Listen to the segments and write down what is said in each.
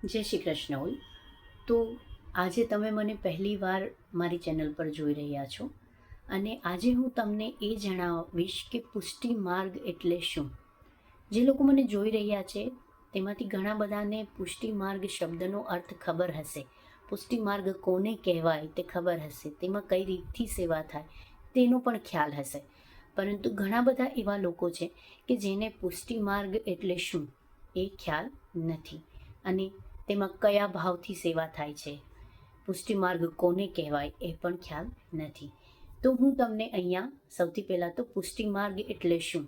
જય શ્રી કૃષ્ણ હોય. તો આજે તમે મને પહેલી વાર મારી ચેનલ પર જોઈ રહ્યા છો અને આજે હું તમને એ જણાવીશ કે પુષ્ટિ માર્ગ એટલે શું. જે લોકો મને જોઈ રહ્યા છે તેમાંથી ઘણા બધાને પુષ્ટિ માર્ગ શબ્દનો અર્થ ખબર હશે, પુષ્ટિ માર્ગ કોને કહેવાય તે ખબર હશે, તેમાં કઈ રીતથી સેવા થાય તેનો પણ ખ્યાલ હશે. પરંતુ ઘણા બધા એવા લોકો છે કે જેને પુષ્ટિ માર્ગ એટલે શું એ ખ્યાલ નથી અને તેમાં કયા ભાવથી સેવા થાય છે, પુષ્ટિ માર્ગ કોને કહેવાય એ પણ ખ્યાલ નથી. તો હું તમને અહીંયા સૌથી પહેલાં તો પુષ્ટિ માર્ગ એટલે શું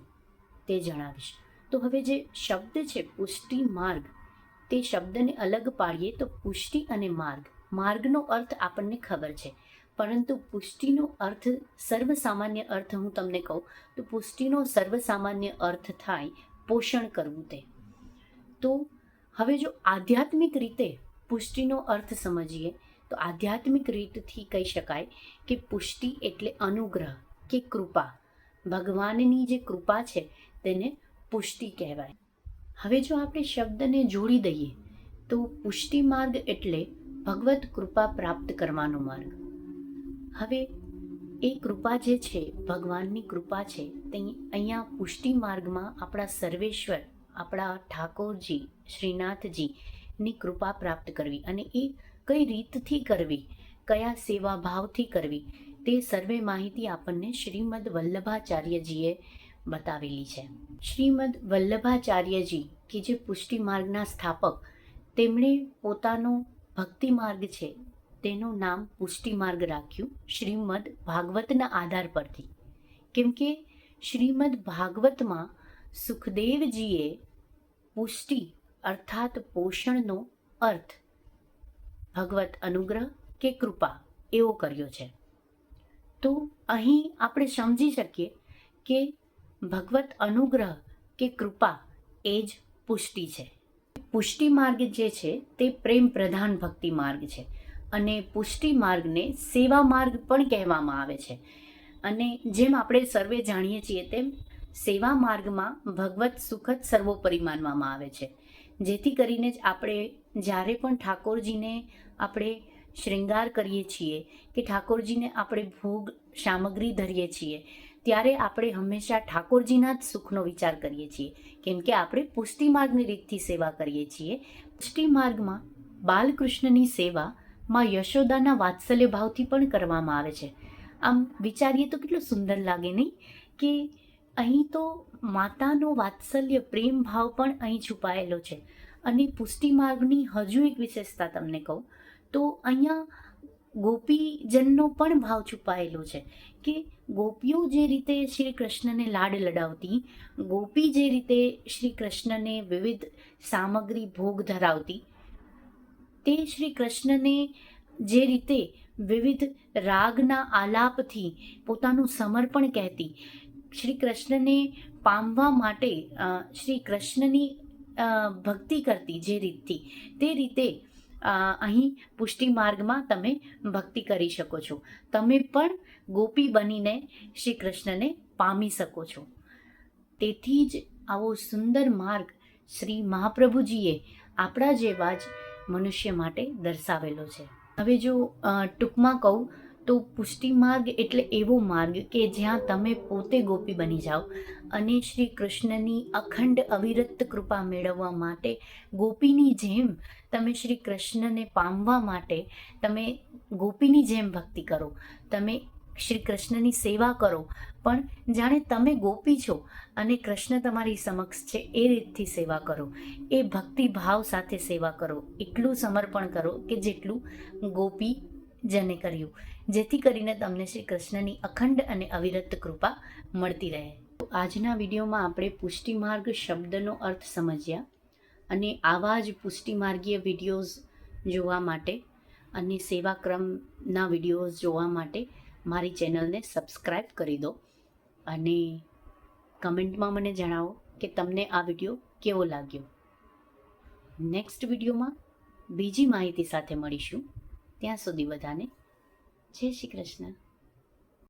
તે જણાવીશ. તો હવે જે શબ્દ છે પુષ્ટિ માર્ગ, તે શબ્દને અલગ પાડીએ તો પુષ્ટિ અને માર્ગ, માર્ગનો અર્થ આપણને ખબર છે, પરંતુ પુષ્ટિનો અર્થ, સર્વસામાન્ય અર્થ હું તમને કહું તો પુષ્ટિનો સર્વસામાન્ય અર્થ થાય પોષણ કરવું તે. તો હવે જો આધ્યાત્મિક રીતે પુષ્ટિનો અર્થ સમજીએ તો આધ્યાત્મિક રીતથી કહી શકાય કે પુષ્ટિ એટલે અનુગ્રહ કે કૃપા, ભગવાનની જે કૃપા છે તેને પુષ્ટિ કહેવાય. હવે જો આપણે શબ્દને જોડી દઈએ તો પુષ્ટિ માર્ગ એટલે ભગવત કૃપા પ્રાપ્ત કરવાનો માર્ગ. હવે એ કૃપા જે છે, ભગવાનની કૃપા છે, તે અહીંયા પુષ્ટિ માર્ગમાં આપણા સર્વેશ્વર, આપણા ઠાકોરજી શ્રીનાથજીની કૃપા પ્રાપ્ત કરવી અને એ કઈ રીતથી કરવી, કયા સેવા ભાવથી કરવી, તે સર્વે માહિતી આપણને શ્રીમદ વલ્લભાચાર્યજીએ બતાવેલી છે. શ્રીમદ વલ્લભાચાર્યજી કે જે પુષ્ટિ માર્ગના સ્થાપક, તેમણે પોતાનો ભક્તિ માર્ગ છે તેનું નામ પુષ્ટિ માર્ગ રાખ્યું શ્રીમદ ભાગવતના આધાર પરથી. કેમ કે શ્રીમદ ભાગવતમાં સુખદેવજીએ પુષ્ટિ અર્થાત પોષણનો અર્થ ભગવત અનુગ્રહ કે કૃપા એવો કર્યો છે. તો અહીં આપણે સમજી શકીએ કે ભગવત અનુગ્રહ કે કૃપા એ જ પુષ્ટિ છે. પુષ્ટિ માર્ગ જે છે તે પ્રેમ પ્રધાન ભક્તિ માર્ગ છે અને પુષ્ટિ માર્ગને સેવા માર્ગ પણ કહેવામાં આવે છે. અને જેમ આપણે સર્વે જાણીએ છીએ તેમ સેવા માર્ગમાં ભગવત સુખ જ સર્વોપરી માનવામાં આવે છે. જેથી કરીને જ આપણે જ્યારે પણ ઠાકોરજીને આપણે શૃંગાર કરીએ છીએ કે ઠાકોરજીને આપણે ભોગ સામગ્રી ધરીએ છીએ ત્યારે આપણે હંમેશા ઠાકોરજીના જ સુખનો વિચાર કરીએ છીએ, કેમ કે આપણે પુષ્ટિ માર્ગની રીતથી સેવા કરીએ છીએ. પુષ્ટિ માર્ગમાં બાલકૃષ્ણની સેવા માં યશોદાના વાત્સલ્ય ભાવથી પણ કરવામાં આવે છે. આમ વિચારીએ તો કેટલું સુંદર લાગે નહીં કે અહીં તો માતાનો વાત્સલ્ય પ્રેમ ભાવ પણ અહીં છુપાયેલો છે. અને પુષ્ટિ માર્ગની હજુ એક વિશેષતા તમને કહું તો અહીંયા ગોપીજનનો પણ ભાવ છુપાયેલો છે કે ગોપીઓ જે રીતે શ્રી કૃષ્ણને લાડ લડાવતી, ગોપી જે રીતે શ્રી કૃષ્ણને વિવિધ સામગ્રી ભોગ ધરાવતી, તે શ્રી કૃષ્ણને જે રીતે વિવિધ રાગના આલાપથી પોતાનું સમર્પણ કહેતી, શ્રી કૃષ્ણને પામવા માટે શ્રી કૃષ્ણની ભક્તિ કરતી જે રીતથી, તે રીતે અહીં પુષ્ટિ માર્ગમાં તમે ભક્તિ કરી શકો છો. તમે પણ ગોપી બનીને શ્રી કૃષ્ણને પામી શકો છો. તેથી જ આવો સુંદર માર્ગ શ્રી મહાપ્રભુજીએ આપણા જેવા જ મનુષ્ય માટે દર્શાવેલો છે. હવે જો ટૂંકમાં કહું તો પુષ્ટિ માર્ગ એટલે એવો માર્ગ કે જ્યાં તમે પોતે ગોપી બની જાઓ અને શ્રી કૃષ્ણની અખંડ અવિરત કૃપા મેળવવા માટે ગોપીની જેમ તમે શ્રી કૃષ્ણને પામવા માટે તમે ગોપીની જેમ ભક્તિ કરો, તમે શ્રી કૃષ્ણની સેવા કરો, પણ જાણે તમે ગોપી છો અને કૃષ્ણ તમારી સમક્ષ છે એ રીતથી સેવા કરો, એ ભક્તિ ભાવ સાથે સેવા કરો, એટલું સમર્પણ કરો કે જેટલું ગોપી જને કર્યું, જેથી કરીને તમને શ્રી કૃષ્ણની અખંડ અને અવિરત કૃપા મળતી રહે. આજના વિડીયોમાં આપણે પુષ્ટિ માર્ગ શબ્દનો અર્થ સમજ્યા અને આવા જ પુષ્ટિ માર્ગીય વિડીયોઝ જોવા માટે અને સેવાક્રમના વિડીયોઝ જોવા માટે મારી ચેનલને સબસ્ક્રાઈબ કરી દો અને કમેન્ટમાં મને જણાવો કે તમને આ વિડીયો કેવો લાગ્યો. નેક્સ્ટ વિડીયોમાં બીજી માહિતી સાથે મળીશું. ત્યાં સુધી બધાને જય શ્રી કૃષ્ણ.